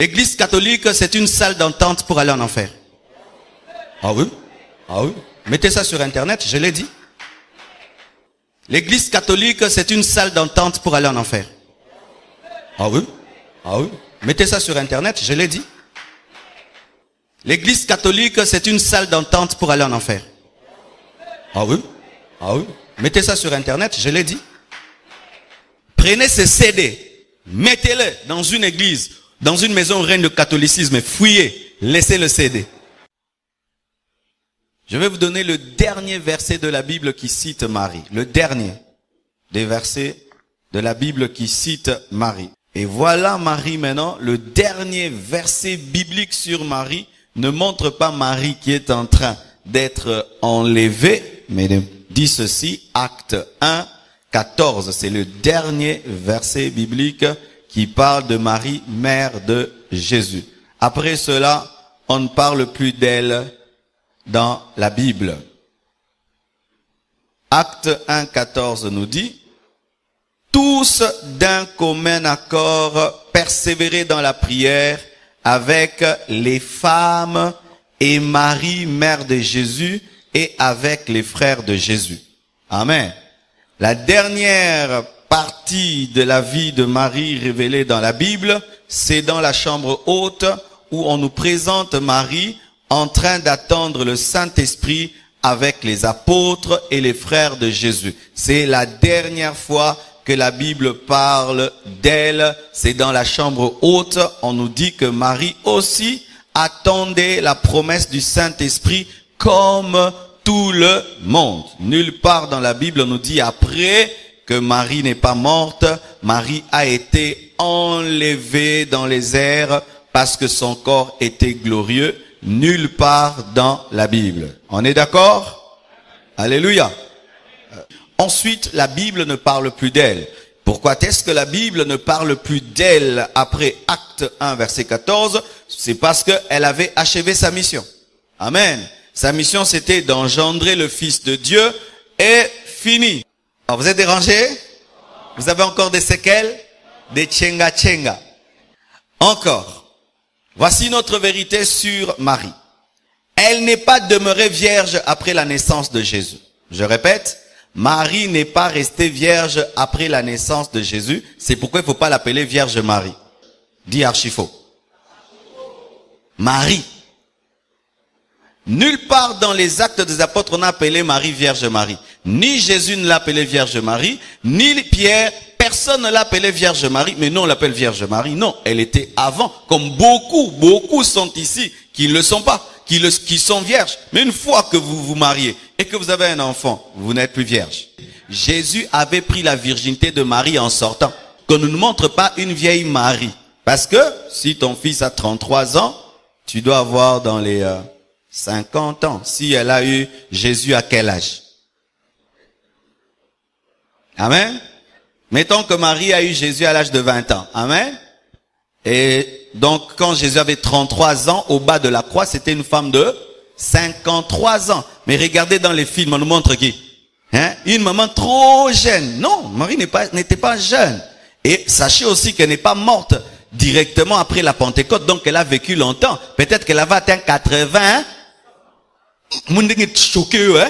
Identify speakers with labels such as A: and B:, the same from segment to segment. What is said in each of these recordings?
A: L'église catholique, c'est une salle d'entente pour aller en enfer. Ah oui? Ah oui? Mettez ça sur internet, je l'ai dit. L'église catholique, c'est une salle d'entente pour aller en enfer. Ah oui? Ah oui? Mettez ça sur internet, je l'ai dit. L'église catholique, c'est une salle d'entente pour aller en enfer. Ah oui? Ah oui? Mettez ça sur internet, je l'ai dit. Prenez ce CD, mettez-le dans une église, dans une maison reine de catholicisme, fouillez, laissez le CD. Je vais vous donner le dernier verset de la Bible qui cite Marie. Le dernier des versets de la Bible qui cite Marie. Et voilà Marie maintenant, le dernier verset biblique sur Marie ne montre pas Marie qui est en train d'être enlevée, mais dit ceci, Acte 1, 14. C'est le dernier verset biblique qui parle de Marie, mère de Jésus. Après cela, on ne parle plus d'elle dans la Bible. Acte 1, 14 nous dit, tous d'un commun accord persévérer dans la prière avec les femmes et Marie, mère de Jésus, et avec les frères de Jésus. Amen. La dernière partie de la vie de Marie révélée dans la Bible, c'est dans la chambre haute où on nous présente Marie en train d'attendre le Saint-Esprit avec les apôtres et les frères de Jésus. C'est la dernière fois que la Bible parle d'elle. C'est dans la chambre haute. On nous dit que Marie aussi attendait la promesse du Saint-Esprit comme tout le monde. Nulle part dans la Bible on nous dit après que Marie n'est pas morte. Marie a été enlevée dans les airs parce que son corps était glorieux. Nulle part dans la Bible. On est d'accord? Alléluia. Ensuite, la Bible ne parle plus d'elle. Pourquoi est-ce que la Bible ne parle plus d'elle après Acte 1, verset 14? C'est parce qu'elle avait achevé sa mission. Amen. Sa mission, c'était d'engendrer le Fils de Dieu et fini. Alors, vous êtes dérangés? Vous avez encore des séquelles? Des tchenga. Encore. Voici notre vérité sur Marie. Elle n'est pas demeurée vierge après la naissance de Jésus. Je répète, Marie n'est pas restée vierge après la naissance de Jésus. C'est pourquoi il ne faut pas l'appeler Vierge Marie. Dis archi faux. Marie. Nulle part dans les actes des apôtres on n'a appelé Marie Vierge Marie. Ni Jésus ne l'a appelée Vierge Marie, ni Pierre, personne ne l'a appelée Vierge Marie, mais nous on l'appelle Vierge Marie. Non, elle était avant, comme beaucoup sont ici qui ne le sont pas, qui sont vierges. Mais une fois que vous vous mariez et que vous avez un enfant, vous n'êtes plus vierge. Jésus avait pris la virginité de Marie en sortant. Qu'on ne nous montre pas une vieille Marie. Parce que si ton fils a 33 ans, tu dois avoir dans les 50 ans. Si elle a eu Jésus à quel âge? Amen. Mettons que Marie a eu Jésus à l'âge de 20 ans. Amen. Et donc, quand Jésus avait 33 ans, au bas de la croix, c'était une femme de 53 ans. Mais regardez dans les films, on nous montre qui? Une maman trop jeune. Non, Marie n'était pas jeune. Et sachez aussi qu'elle n'est pas morte directement après la Pentecôte. Donc, elle a vécu longtemps. Peut-être qu'elle avait atteint 80. Moun est choqué, hein?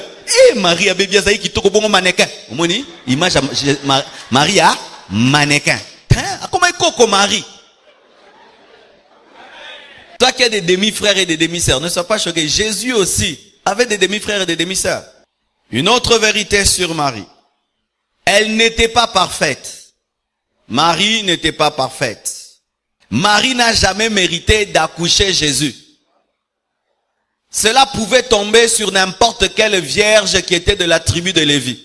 A: Et Marie a bébé Zaï qui toque bon mannequin. Moni, image Marie a mannequin. Comment est coco Marie? Toi qui as des demi-frères et des demi-sœurs, ne sois pas choqué. Jésus aussi avait des demi-frères et des demi-sœurs. Une autre vérité sur Marie. Elle n'était pas parfaite. Marie n'était pas parfaite. Marie n'a jamais mérité d'accoucher Jésus. Cela pouvait tomber sur n'importe quelle vierge qui était de la tribu de Lévi.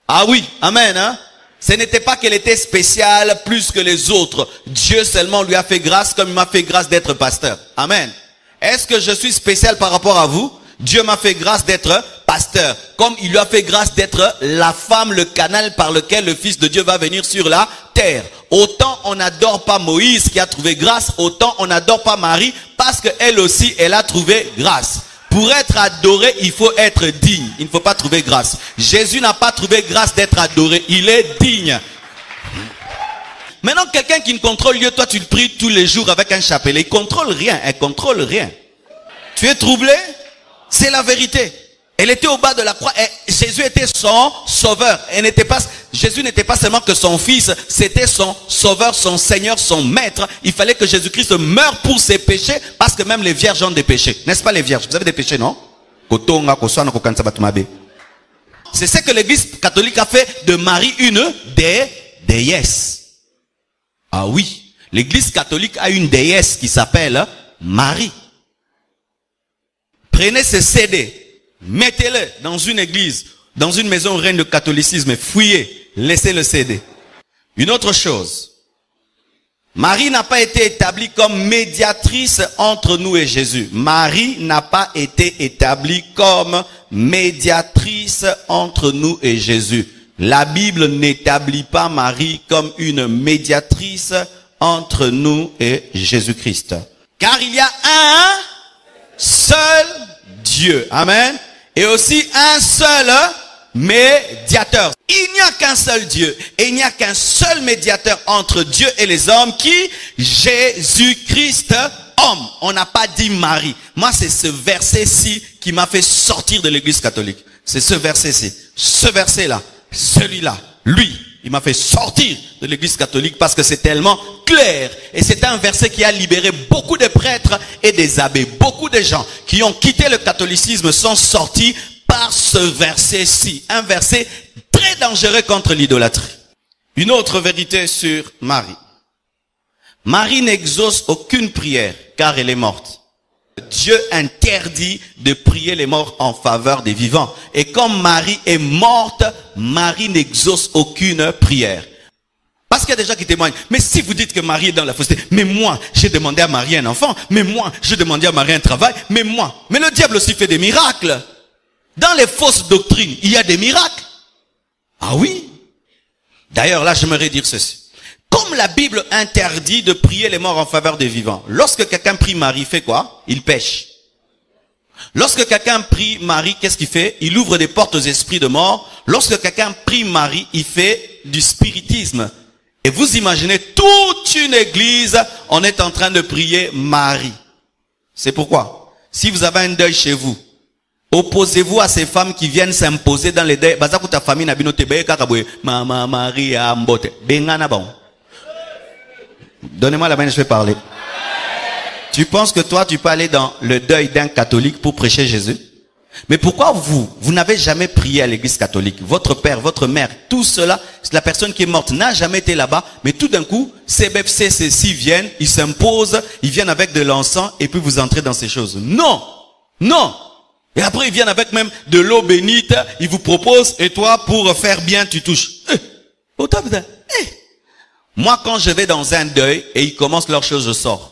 A: Ah oui, amen, hein? Ce n'était pas qu'elle était spéciale plus que les autres. Dieu seulement lui a fait grâce comme il m'a fait grâce d'être pasteur. Amen. Est-ce que je suis spécial par rapport à vous? Dieu m'a fait grâce d'être pasteur. Comme il lui a fait grâce d'être la femme, le canal par lequel le Fils de Dieu va venir sur la terre. Autant on n'adore pas Moïse qui a trouvé grâce, autant on n'adore pas Marie parce qu'elle aussi, elle a trouvé grâce. Pour être adoré, il faut être digne. Il ne faut pas trouver grâce. Jésus n'a pas trouvé grâce d'être adoré. Il est digne. Maintenant, quelqu'un qui ne contrôle Dieu, toi tu le pries tous les jours avec un chapelet. Il contrôle rien, elle contrôle rien. Tu es troublé? C'est la vérité. Elle était au bas de la croix et Jésus était son sauveur. Jésus n'était pas seulement que son fils, c'était son sauveur, son Seigneur, son maître. Il fallait que Jésus-Christ meure pour ses péchés parce que même les vierges ont des péchés. N'est-ce pas les vierges? Vous avez des péchés, non? C'est ce que l'église catholique a fait de Marie une déesse. Ah oui, l'église catholique a une déesse qui s'appelle Marie. Prenez ce CD. Mettez-le dans une église, dans une maison reine de catholicisme, fouillez, laissez le CD. Une autre chose, Marie n'a pas été établie comme médiatrice entre nous et Jésus. Marie n'a pas été établie comme médiatrice entre nous et Jésus. La Bible n'établit pas Marie comme une médiatrice entre nous et Jésus-Christ. Car il y a un seul Dieu. Amen. Et aussi un seul médiateur. Il n'y a qu'un seul Dieu. Et il n'y a qu'un seul médiateur entre Dieu et les hommes qui, Jésus-Christ, homme. On n'a pas dit Marie. Moi, c'est ce verset-ci qui m'a fait sortir de l'église catholique. C'est ce verset-ci. Ce verset-là. Celui-là. Lui. Il m'a fait sortir de l'église catholique parce que c'est tellement clair. Et c'est un verset qui a libéré beaucoup de prêtres et des abbés. Beaucoup de gens qui ont quitté le catholicisme sont sortis par ce verset-ci. Un verset très dangereux contre l'idolâtrie. Une autre vérité sur Marie. Marie n'exauce aucune prière car elle est morte. Dieu interdit de prier les morts en faveur des vivants. Et comme Marie est morte, Marie n'exauce aucune prière. Parce qu'il y a des gens qui témoignent. Mais si vous dites que Marie est dans la fausseté, mais moi, j'ai demandé à Marie un enfant. Mais moi, j'ai demandé à Marie un travail. Mais moi. Mais le diable aussi fait des miracles. Dans les fausses doctrines, il y a des miracles. Ah oui. D'ailleurs, là, j'aimerais dire ceci. Comme la Bible interdit de prier les morts en faveur des vivants, lorsque quelqu'un prie Marie, il fait quoi? Il pêche. Lorsque quelqu'un prie Marie, qu'est-ce qu'il fait? Il ouvre des portes aux esprits de mort. Lorsque quelqu'un prie Marie, il fait du spiritisme. Et vous imaginez toute une église, on est en train de prier Marie. C'est pourquoi, si vous avez un deuil chez vous, opposez-vous à ces femmes qui viennent s'imposer dans les deuils. Ta famille n'a Maman Marie a mbote. Bengana bon. Donnez-moi la main, je vais parler. Tu penses que toi, tu peux aller dans le deuil d'un catholique pour prêcher Jésus? Mais pourquoi vous n'avez jamais prié à l'église catholique? Votre père, votre mère, tout cela, la personne qui est morte n'a jamais été là-bas, mais tout d'un coup, CBFC, ceux-ci viennent, ils s'imposent, ils viennent avec de l'encens, et puis vous entrez dans ces choses. Non! Non! Et après, ils viennent avec même de l'eau bénite, ils vous proposent, et toi, pour faire bien, tu touches. Moi, quand je vais dans un deuil, et ils commencent leur chose, je sors.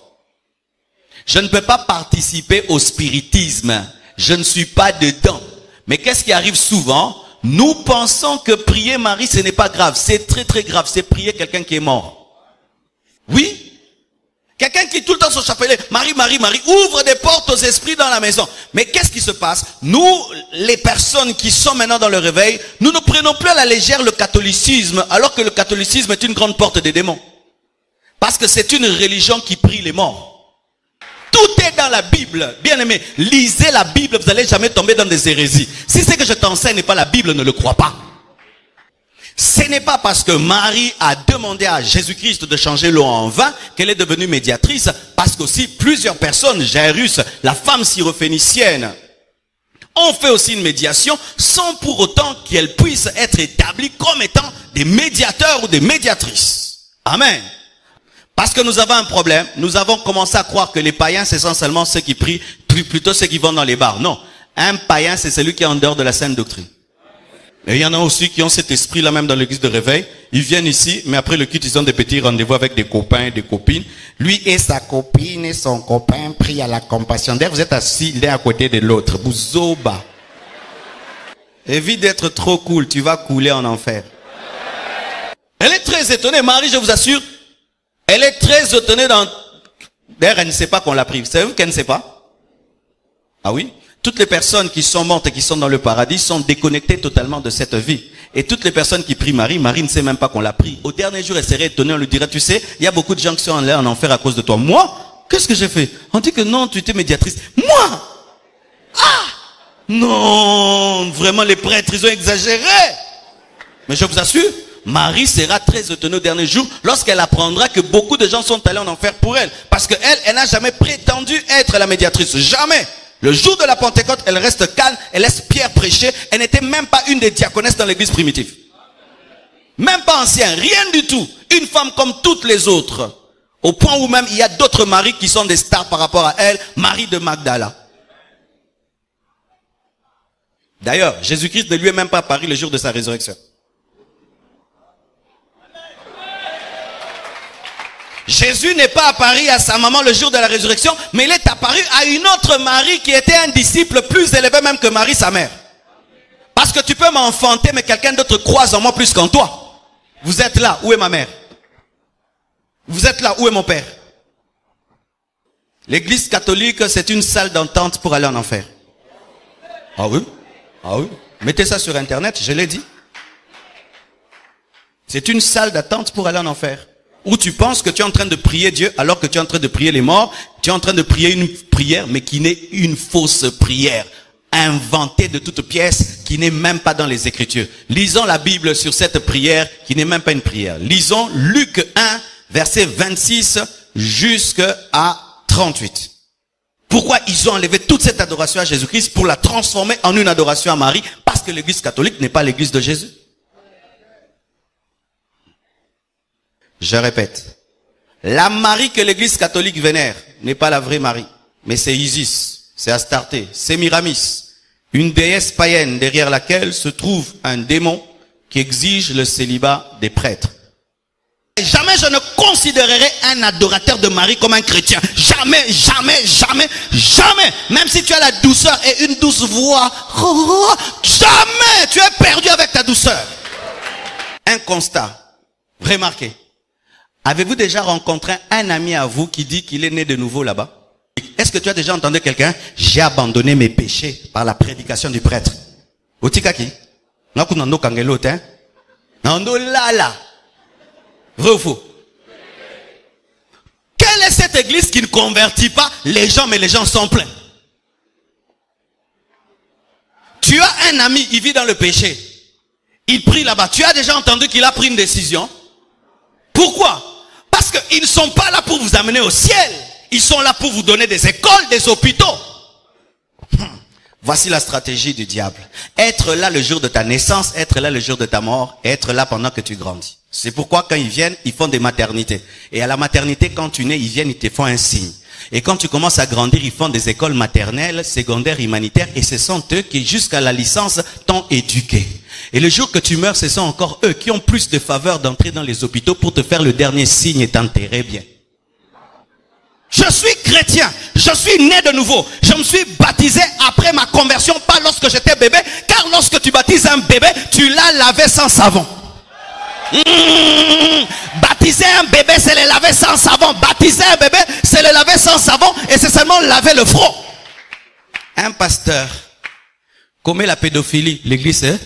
A: Je ne peux pas participer au spiritisme. Je ne suis pas dedans. Mais qu'est-ce qui arrive souvent? Nous pensons que prier Marie, ce n'est pas grave. C'est très très grave. C'est prier quelqu'un qui est mort. Oui? Quelqu'un qui tout le temps son chapelet, Marie, Marie, Marie, ouvre des portes aux esprits dans la maison. Mais qu'est-ce qui se passe? Nous, les personnes qui sont maintenant dans le réveil, nous ne prenons plus à la légère le catholicisme, alors que le catholicisme est une grande porte des démons. Parce que c'est une religion qui prie les morts. Tout est dans la Bible. Bien aimé, lisez la Bible, vous n'allez jamais tomber dans des hérésies. Si c'est que je t'enseigne n'est pas la Bible, ne le crois pas. Ce n'est pas parce que Marie a demandé à Jésus-Christ de changer l'eau en vin qu'elle est devenue médiatrice, parce qu'aussi plusieurs personnes, Jairus, la femme syrophénicienne, ont fait aussi une médiation sans pour autant qu'elles puissent être établies comme étant des médiateurs ou des médiatrices. Amen. Parce que nous avons un problème, nous avons commencé à croire que les païens, c'est essentiellement ceux qui prient, plutôt ceux qui vont dans les bars. Non, un païen, c'est celui qui est en dehors de la sainte doctrine. Et il y en a aussi qui ont cet esprit-là même dans l'église de réveil. Ils viennent ici, mais après le culte, ils ont des petits rendez-vous avec des copains et des copines. Lui et sa copine et son copain prient à la compassion. D'ailleurs, vous êtes assis l'un à côté de l'autre. Bouzoba. Évite d'être trop cool, tu vas couler en enfer. Elle est très étonnée, Marie, je vous assure. Elle est très étonnée dans... D'ailleurs, elle ne sait pas qu'on l'a pris. Savez-vous qu'elle ne sait pas? Ah oui? Toutes les personnes qui sont mortes et qui sont dans le paradis sont déconnectées totalement de cette vie. Et toutes les personnes qui prient Marie, Marie ne sait même pas qu'on l'a pris. Au dernier jour, elle serait étonnée, on lui dirait, tu sais, il y a beaucoup de gens qui sont allés en enfer à cause de toi. Moi, qu'est-ce que j'ai fait? On dit que non, tu étais médiatrice. Moi! Ah! Non, vraiment les prêtres, ils ont exagéré. Mais je vous assure, Marie sera très étonnée au dernier jour lorsqu'elle apprendra que beaucoup de gens sont allés en enfer pour elle. Parce qu'elle, elle n'a jamais prétendu être la médiatrice. Jamais. Le jour de la Pentecôte, elle reste calme, elle laisse Pierre prêcher. Elle n'était même pas une des diaconesses dans l'église primitive. Même pas ancienne, rien du tout. Une femme comme toutes les autres. Au point où même il y a d'autres Maries qui sont des stars par rapport à elle. Marie de Magdala. D'ailleurs, Jésus-Christ ne lui est même pas apparu le jour de sa résurrection. Jésus n'est pas apparu à sa maman le jour de la résurrection, mais il est apparu à une autre Marie qui était un disciple plus élevé même que Marie, sa mère. Parce que tu peux m'enfanter, mais quelqu'un d'autre croise en moi plus qu'en toi. Vous êtes là, où est ma mère? Vous êtes là, où est mon père? L'église catholique, c'est une salle d'entente pour aller en enfer. Ah oui? Ah oui? Mettez ça sur internet, je l'ai dit. C'est une salle d'attente pour aller en enfer. Où tu penses que tu es en train de prier Dieu alors que tu es en train de prier les morts. Tu es en train de prier une prière mais qui n'est une fausse prière. Inventée de toutes pièces qui n'est même pas dans les Écritures. Lisons la Bible sur cette prière qui n'est même pas une prière. Lisons Luc 1, verset 26 jusqu'à 38. Pourquoi ils ont enlevé toute cette adoration à Jésus-Christ pour la transformer en une adoration à Marie? Parce que l'église catholique n'est pas l'église de Jésus. Je répète, la Marie que l'église catholique vénère n'est pas la vraie Marie, mais c'est Isis, c'est Astarté, c'est Miramis, une déesse païenne derrière laquelle se trouve un démon qui exige le célibat des prêtres. Jamais je ne considérerai un adorateur de Marie comme un chrétien. Jamais, jamais, jamais, jamais. Même si tu as la douceur et une douce voix, jamais tu es perdu avec ta douceur. Un constat, remarquez. Avez-vous déjà rencontré un ami à vous qui dit qu'il est né de nouveau là-bas? Est-ce que tu as déjà entendu quelqu'un? J'ai abandonné mes péchés par la prédication du prêtre. Otikaki? Nakunando kangelot, hein? Nando lala. Vrai ou faux? Quelle est cette église qui ne convertit pas les gens, mais les gens sont pleins? Tu as un ami, il vit dans le péché. Il prie là-bas. Tu as déjà entendu qu'il a pris une décision? Pourquoi? Parce qu'ils ne sont pas là pour vous amener au ciel. Ils sont là pour vous donner des écoles, des hôpitaux. Voici la stratégie du diable. Être là le jour de ta naissance, être là le jour de ta mort, être là pendant que tu grandis. C'est pourquoi quand ils viennent, ils font des maternités. Et à la maternité, quand tu nais, ils viennent, ils te font un signe. Et quand tu commences à grandir, ils font des écoles maternelles, secondaires, humanitaires. Et ce sont eux qui, jusqu'à la licence, t'ont éduqué. Et le jour que tu meurs, ce sont encore eux qui ont plus de faveur d'entrer dans les hôpitaux pour te faire le dernier signe et t'enterrer bien. Je suis chrétien, je suis né de nouveau. Je me suis baptisé après ma conversion, pas lorsque j'étais bébé. Car lorsque tu baptises un bébé, tu l'as lavé sans savon. Baptiser un bébé, c'est le laver sans savon. Baptiser un bébé, c'est le laver sans savon. Et c'est seulement laver le front. Un pasteur commet la pédophilie. L'église,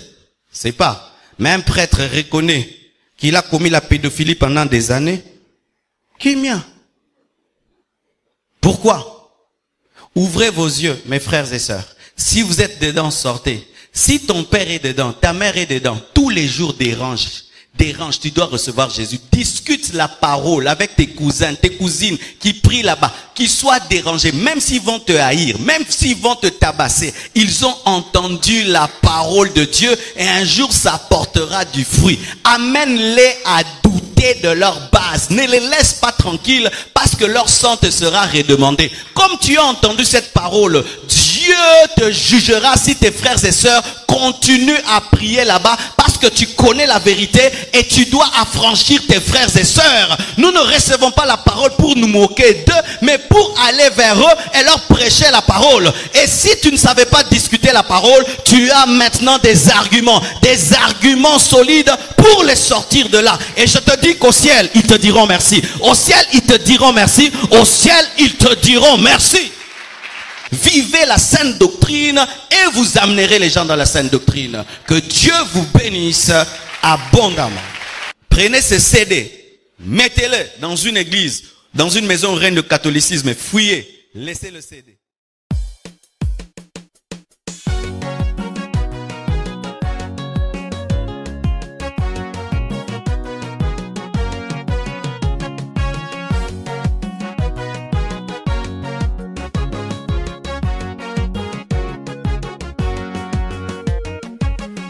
A: c'est pas. Mais un prêtre reconnaît qu'il a commis la pédophilie pendant des années. Qui mien? Pourquoi? Ouvrez vos yeux, mes frères et sœurs. Si vous êtes dedans, sortez. Si ton père est dedans, ta mère est dedans, tous les jours dérange, tu dois recevoir Jésus. Discute la parole avec tes cousins, tes cousines qui prient là-bas, qui soient dérangés, même s'ils vont te haïr, même s'ils vont te tabasser. Ils ont entendu la parole de Dieu et un jour ça portera du fruit. Amène-les à douter de leur base. Ne les laisse pas tranquilles parce que leur sang te sera redemandé. Comme tu as entendu cette parole, Dieu te jugera si tes frères et sœurs continuent à prier là-bas parce que tu connais la vérité et tu dois affranchir tes frères et sœurs. Nous ne recevons pas la parole pour nous moquer d'eux, mais pour aller vers eux et leur prêcher la parole. Et si tu ne savais pas discuter la parole, tu as maintenant des arguments solides pour les sortir de là. Et je te dis qu'au ciel, ils te diront merci. Au ciel, ils te diront merci. Au ciel, ils te diront merci. Vivez la sainte doctrine et vous amènerez les gens dans la sainte doctrine. Que Dieu vous bénisse abondamment. Prenez ce CD, mettez-le dans une église, dans une maison reine de catholicisme, fouillez, laissez le CD.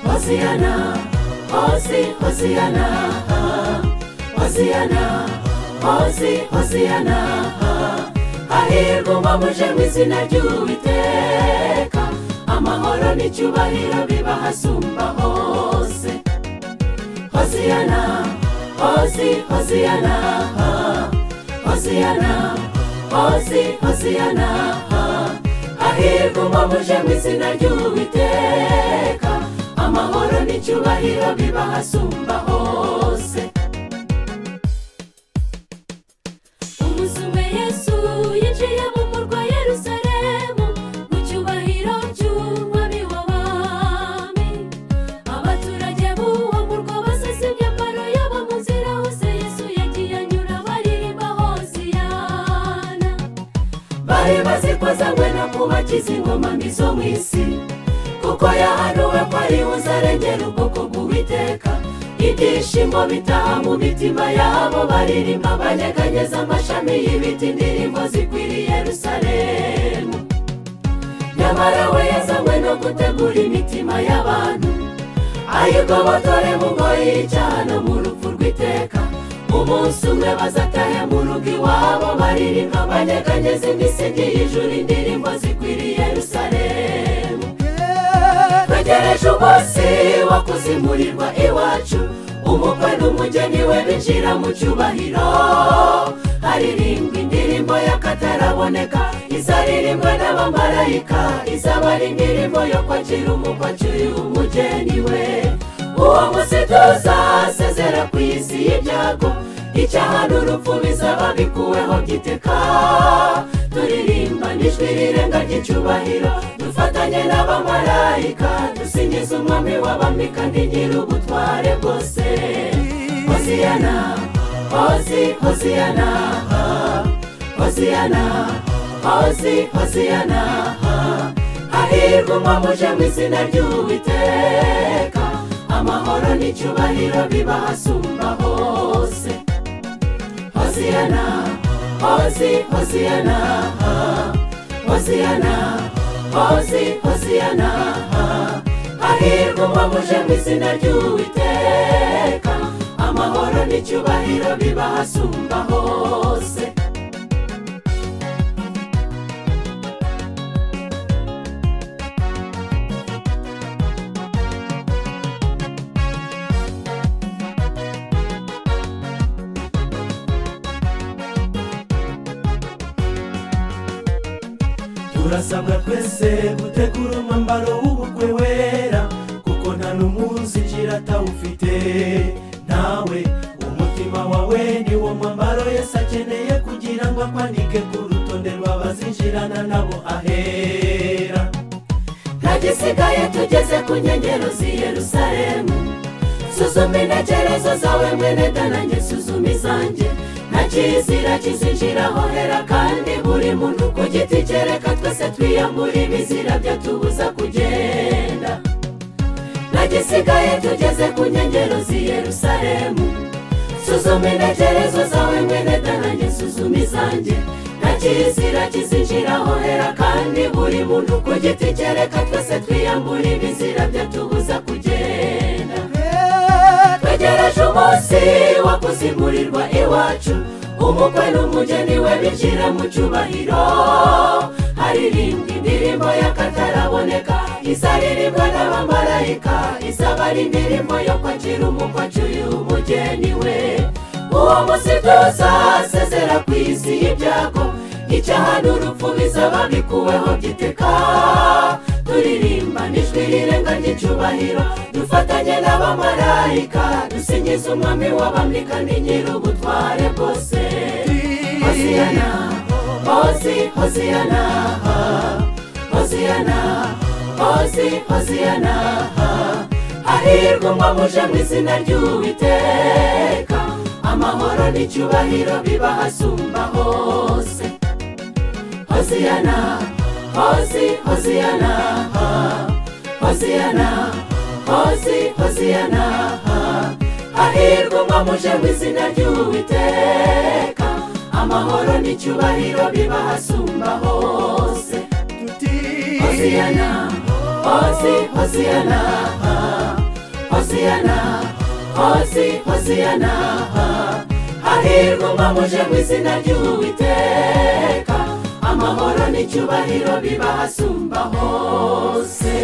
B: Hosiana, Hosiana, Hosiana, Hosiana, hahirwa umwamuje mu izina ry'Uwiteka, amahoro n'icyubahiro biba hasumba hose. Hosiana, Hosiana, Hosiana, Hosiana, hahirwa umwamuje mu izina ry'Uwiteka, amahoro n'icyubahiro biba hasumba hose. Umusume Yesu yinjiye mu murwa Yerusalemu, mu cyubahiro cy'umwami w'abami. Abaturage b'uwo murwa basasa imyambaro yabo mu nzira hose Yesu yagiye anyura baririmba Hosiyana. Bari bazi ko azanywe no kubakiza ingoma mbi zo mu isi, kuko yahanuwe ko ari uzarengera ubwoko bw'Uwiteka. Ibyishimo bitaha mu mitima yabo, baririmba banyeganyeza amashami y'ibiti, indirimbo zikwiriye Yerusalemu. Nyamara we yazanywe no gutegura imitima y'abantu, ayigobotore mu ngoyi y'icyaha no mu rupfu rw'iteka. Umunsi umwe bazatahe mu rugo iwabo, baririmba banyeganyeza imisingi y'ijuru, indirimbo zikwiriye Yerusalemu. Twegereje umunsi wo kuzimurirwa iwacu, umukwe n'umugeni we binjira mu cyubahiro. Haririmbwa indirimbo y'akataraboneka, izaririmbwa n'abamarayika, izaba ari indirimbo yo kwakira umukwe acyuye umugeni we. Uwo munsi tuzasezera ku isi y'ibyago, icyaha n'urupfu bizaba bikuweho by'iteka. Turirimba n'ijwi rirenga ry'icyubahiro, dufatanye n'abamarayika, dusingiza umwami w'abami kandi nyir'ubutware bwose. Hosiyana, Hosiyana, Hosiyana, Hosiyana, hahirwa umwamuje mu izina ry'Uwiteka, amahoro n'icyubahiro biba hasumba hose. Hosiyana, Hosiyana, Hosiyana, Hosiyana, hahirwa umwamuje mu izina ry'Uwiteka, amahoro n'icyubahiro biba hasumba hose. Turasabwa twese gutegura umwambaro w'ubukwe wera, kuko nta n'umuzinjira atawufite. Nawe umutima wawe ni wo mwambaro Yesu akeneye kugira ngo akwanike ku rutonde rw'abazinjirana nabo ahera. Ntagisigaye tugeze ku nkengero z'i Yerusalemu, suzuma intekerezo zawe mwene dananjye suzuma izanjye. Nta kizira kizinjiraho hera, kandi buri muntu ku giti cye reka twese twiyambura ibizira byatubuza kugenda. Ntagisigaye tugeze ku nkengero z'i Yerusalemu, suzuma intekerezo zawe mwene dananjye suzuma izanjye. Nta kizira kizinjiraho hera, kandi buri muntu ku giti cye reka twese twiyambura ibizira byatubuza kugenda. Twegereje umunsi wo kuzimurirwa iwacu, umukwe n'umugeni we binjira mu cyubahiro. Haririmbwa indirimbo y'akataraboneka, izaririmbwa n'abamarayika, izaba ari indirimbo yo kwakira umukwe acyuye umugeni we. Uwo munsi tuzasezera ku isi y'ibyago, icyaha n'urupfu bizaba bikuweho by'iteka. Turirimba n'ijwi rirenga ry'icyubahiro, dufatanye n'abamarayika, dusingiza umwami w'abami kandi nyir'ubutware bwose. Hosiyana, Hoziyana, Hoziyana, Hoziyana. Hahirwa umwamuje mu izina ry'Uwiteka, amahoro n'icyubahiro biba hasumba hose. Hoziyana, Hoziyana, Hoziyana, Hoziyana. Hahirwa umwamuje mu izina ry'Uwiteka, amahoro n'icyubahiro biba hasumba hose. Hoziyana, Hoziyana, Hoziyana, Hoziyana. Hahirwa umwamuje mu izina ry'Uwiteka, amahoro n'icyubahiro biba hasumba hose.